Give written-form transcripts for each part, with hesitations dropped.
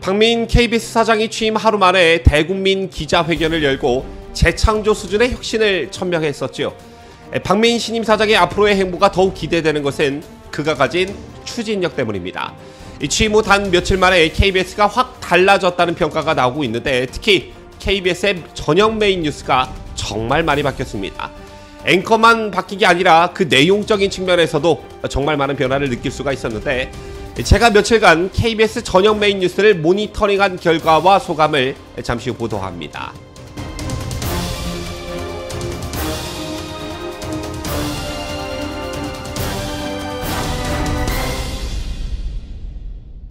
박민 KBS 사장이 취임 하루 만에 대국민 기자회견을 열고 재창조 수준의 혁신을 천명했었지요. 박민 신임 사장의 앞으로의 행보가 더욱 기대되는 것은 그가 가진 추진력 때문입니다. 취임 후 단 며칠 만에 KBS가 확 달라졌다는 평가가 나오고 있는데, 특히 KBS의 저녁 메인 뉴스가 정말 많이 바뀌었습니다. 앵커만 바뀐 게 아니라 그 내용적인 측면에서도 정말 많은 변화를 느낄 수가 있었는데, 제가 며칠간 KBS 저녁 메인 뉴스를 모니터링한 결과와 소감을 잠시 후 보도합니다.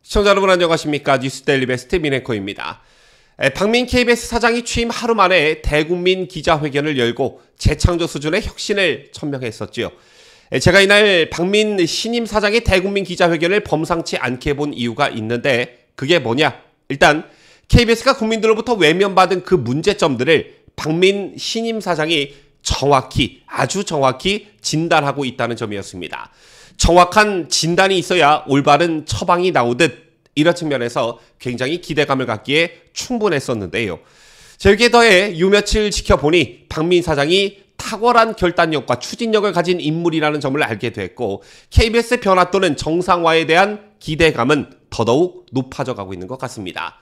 시청자 여러분 안녕하십니까? 뉴스데일리 베스트 민앵커입니다. 박민 KBS 사장이 취임 하루 만에 대국민 기자회견을 열고 재창조 수준의 혁신을 천명했었지요. 제가 이날 박민 신임 사장의 대국민 기자회견을 범상치 않게 본 이유가 있는데, 그게 뭐냐? 일단 KBS가 국민들로부터 외면받은 그 문제점들을 박민 신임 사장이 정확히, 아주 정확히 진단하고 있다는 점이었습니다. 정확한 진단이 있어야 올바른 처방이 나오듯, 이런 측면에서 굉장히 기대감을 갖기에 충분했었는데요. 여기에 더해 요 며칠 지켜보니 박민 사장이 탁월한 결단력과 추진력을 가진 인물이라는 점을 알게 됐고, KBS의 변화 또는 정상화에 대한 기대감은 더더욱 높아져 가고 있는 것 같습니다.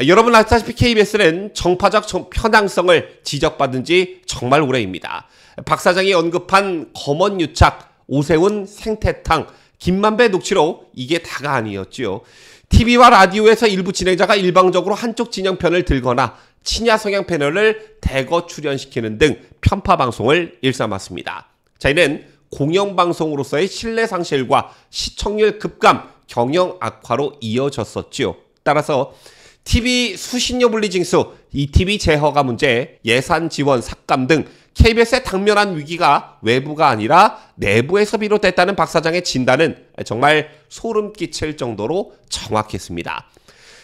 여러분 아시다시피 KBS는 정파적 편향성을 지적받은 지 정말 오래입니다. 박 사장이 언급한 검언유착, 오세훈 생태탕, 김만배 녹취록, 이게 다가 아니었지요. TV와 라디오에서 일부 진행자가 일방적으로 한쪽 진영편을 들거나 친야 성향 패널을 대거 출연시키는 등 편파 방송을 일삼았습니다. 자, 이는 공영방송으로서의 신뢰 상실과 시청률 급감, 경영 악화로 이어졌었지요. 따라서 TV 수신료 분리징수, ETV 재허가 문제, 예산 지원 삭감 등 KBS의 당면한 위기가 외부가 아니라 내부에서 비롯됐다는 박 사장의 진단은 정말 소름 끼칠 정도로 정확했습니다.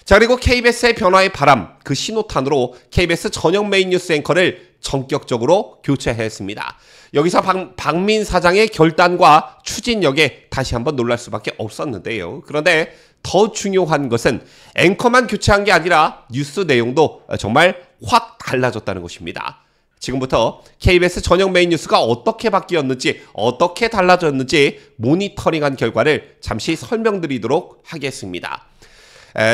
자, 그리고 KBS의 변화의 바람, 그 신호탄으로 KBS 저녁 메인 뉴스 앵커를 전격적으로 교체했습니다. 여기서 박민 사장의 결단과 추진력에 다시 한번 놀랄 수밖에 없었는데요. 그런데 더 중요한 것은 앵커만 교체한 게 아니라 뉴스 내용도 정말 확 달라졌다는 것입니다. 지금부터 KBS 저녁 메인 뉴스가 어떻게 바뀌었는지, 어떻게 달라졌는지 모니터링한 결과를 잠시 설명드리도록 하겠습니다.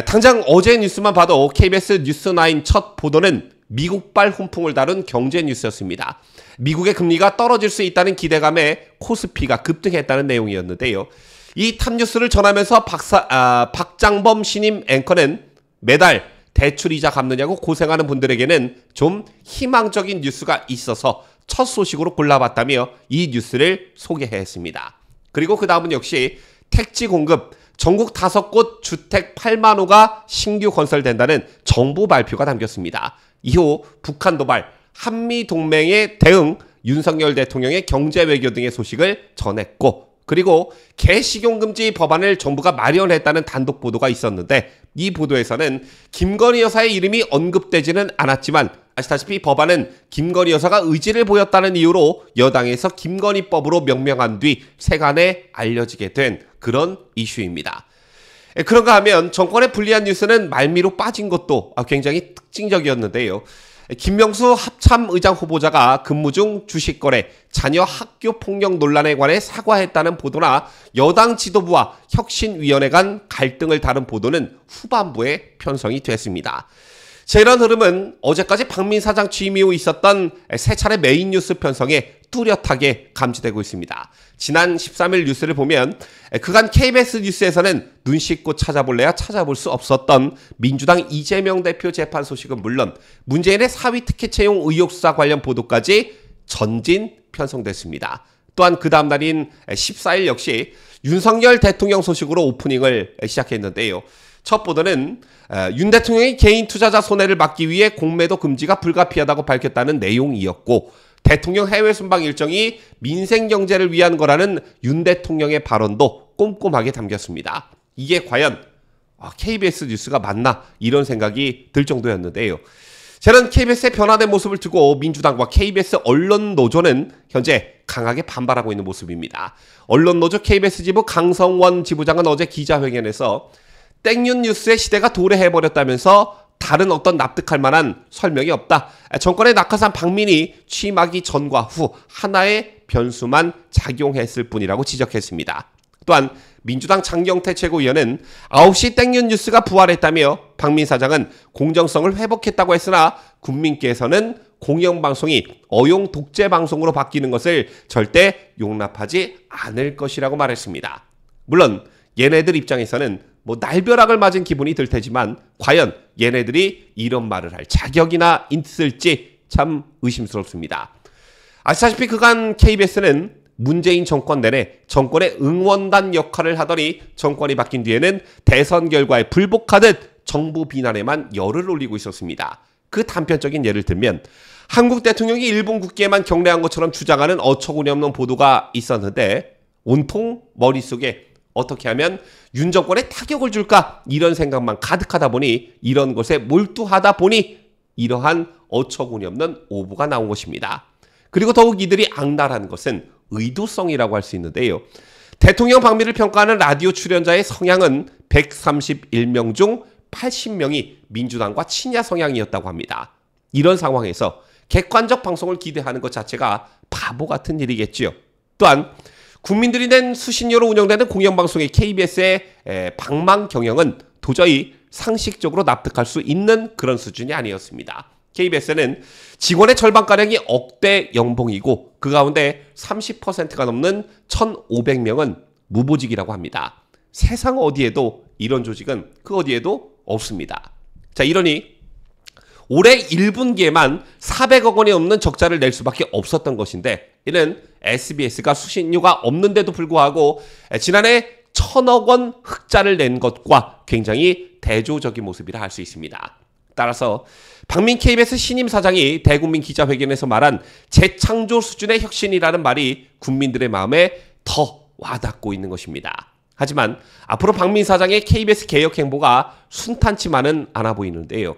당장 어제 뉴스만 봐도 KBS 뉴스9 첫 보도는 미국발 훈풍을 다룬 경제 뉴스였습니다. 미국의 금리가 떨어질 수 있다는 기대감에 코스피가 급등했다는 내용이었는데요. 이 탑뉴스를 전하면서 박장범 신임 앵커는 매달 대출이자 갚느냐고 고생하는 분들에게는 좀 희망적인 뉴스가 있어서 첫 소식으로 골라봤다며 이 뉴스를 소개했습니다. 그리고 그 다음은 역시 택지 공급, 전국 5곳 주택 8만 호가 신규 건설된다는 정부 발표가 담겼습니다. 이후 북한 도발, 한미 동맹의 대응, 윤석열 대통령의 경제 외교 등의 소식을 전했고, 그리고 개식용금지 법안을 정부가 마련했다는 단독 보도가 있었는데, 이 보도에서는 김건희 여사의 이름이 언급되지는 않았지만, 아시다시피 법안은 김건희 여사가 의지를 보였다는 이유로 여당에서 김건희법으로 명명한 뒤 세간에 알려지게 된 그런 이슈입니다. 그런가 하면 정권에 불리한 뉴스는 말미로 빠진 것도 굉장히 특징적이었는데요. 김명수 합참의장 후보자가 근무 중 주식거래, 자녀 학교 폭력 논란에 관해 사과했다는 보도나 여당 지도부와 혁신위원회 간 갈등을 다룬 보도는 후반부에 편성이 됐습니다. 자, 이런 흐름은 어제까지 박민 사장 취임 이후 있었던 세 차례 메인 뉴스 편성에 뚜렷하게 감지되고 있습니다. 지난 13일 뉴스를 보면 그간 KBS 뉴스에서는 눈 씻고 찾아볼래야 찾아볼 수 없었던 민주당 이재명 대표 재판 소식은 물론 문재인의 사위 특혜 채용 의혹 수사 관련 보도까지 전진 편성됐습니다. 또한 그 다음 날인 14일 역시 윤석열 대통령 소식으로 오프닝을 시작했는데요. 첫 보도는 윤 대통령이 개인 투자자 손해를 막기 위해 공매도 금지가 불가피하다고 밝혔다는 내용이었고, 대통령 해외 순방 일정이 민생 경제를 위한 거라는 윤 대통령의 발언도 꼼꼼하게 담겼습니다. 이게 과연 KBS 뉴스가 맞나, 이런 생각이 들 정도였는데요. 저는 KBS의 변화된 모습을 두고 민주당과 KBS 언론노조는 현재 강하게 반발하고 있는 모습입니다. 언론노조 KBS 지부 강성원 지부장은 어제 기자회견에서 땡윤 뉴스의 시대가 도래해버렸다면서 다른 어떤 납득할 만한 설명이 없다. 정권의 낙하산 박민이 취임하기 전과 후 하나의 변수만 작용했을 뿐이라고 지적했습니다. 또한 민주당 장경태 최고위원은 9시 땡윤 뉴스가 부활했다며 박민 사장은 공정성을 회복했다고 했으나 국민께서는 공영방송이 어용 독재방송으로 바뀌는 것을 절대 용납하지 않을 것이라고 말했습니다. 물론 얘네들 입장에서는 날벼락을 맞은 기분이 들 테지만 과연 얘네들이 이런 말을 할 자격이나 있을지 참 의심스럽습니다. 아시다시피 그간 KBS는 문재인 정권 내내 정권의 응원단 역할을 하더니 정권이 바뀐 뒤에는 대선 결과에 불복하듯 정부 비난에만 열을 올리고 있었습니다. 그 단편적인 예를 들면 한국 대통령이 일본 국기에만 경례한 것처럼 주장하는 어처구니 없는 보도가 있었는데 온통 머릿속에 어떻게 하면 윤 정권에 타격을 줄까 이런 생각만 가득하다 보니 이런 것에 몰두하다 보니 이러한 어처구니 없는 오보가 나온 것입니다. 그리고 더욱 이들이 악랄한 것은 의도성이라고 할 수 있는데요. 대통령 방미를 평가하는 라디오 출연자의 성향은 131명 중 80명이 민주당과 친야 성향이었다고 합니다. 이런 상황에서 객관적 방송을 기대하는 것 자체가 바보 같은 일이겠지요. 또한 국민들이 낸 수신료로 운영되는 공영방송의 KBS의 방망 경영은 도저히 상식적으로 납득할 수 있는 그런 수준이 아니었습니다. KBS는 직원의 절반가량이 억대 연봉이고 그 가운데 30%가 넘는 1,500명은 무보직이라고 합니다. 세상 어디에도 이런 조직은 그 어디에도 없습니다. 자, 이러니 올해 1분기에만 400억 원이 넘는 적자를 낼 수밖에 없었던 것인데 이는 SBS가 수신료가 없는데도 불구하고 지난해 1,000억 원 흑자를 낸 것과 굉장히 대조적인 모습이라 할 수 있습니다. 따라서 박민 KBS 신임 사장이 대국민 기자회견에서 말한 재창조 수준의 혁신이라는 말이 국민들의 마음에 더 와닿고 있는 것입니다. 하지만 앞으로 박민 사장의 KBS 개혁 행보가 순탄치만은 않아 보이는데요.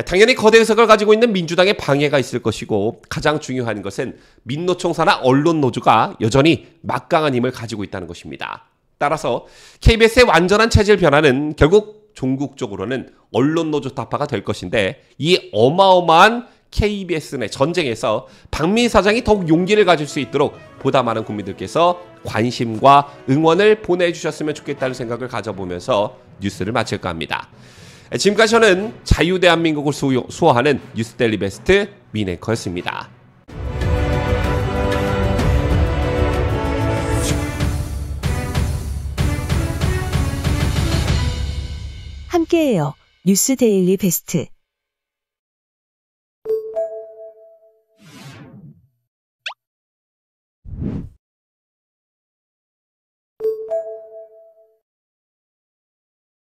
당연히 거대 의석을 가지고 있는 민주당의 방해가 있을 것이고 가장 중요한 것은 민노총사나 언론노조가 여전히 막강한 힘을 가지고 있다는 것입니다. 따라서 KBS의 완전한 체질 변화는 결국 종국적으로는 언론노조 타파가 될 것인데 이 어마어마한 KBS 내 전쟁에서 박민 사장이 더욱 용기를 가질 수 있도록 보다 많은 국민들께서 관심과 응원을 보내주셨으면 좋겠다는 생각을 가져보면서 뉴스를 마칠까 합니다. 지금까지 저는 자유대한민국을 수호하는 뉴스데일리 베스트 민앵커였습니다. 함께해요. 뉴스데일리 베스트.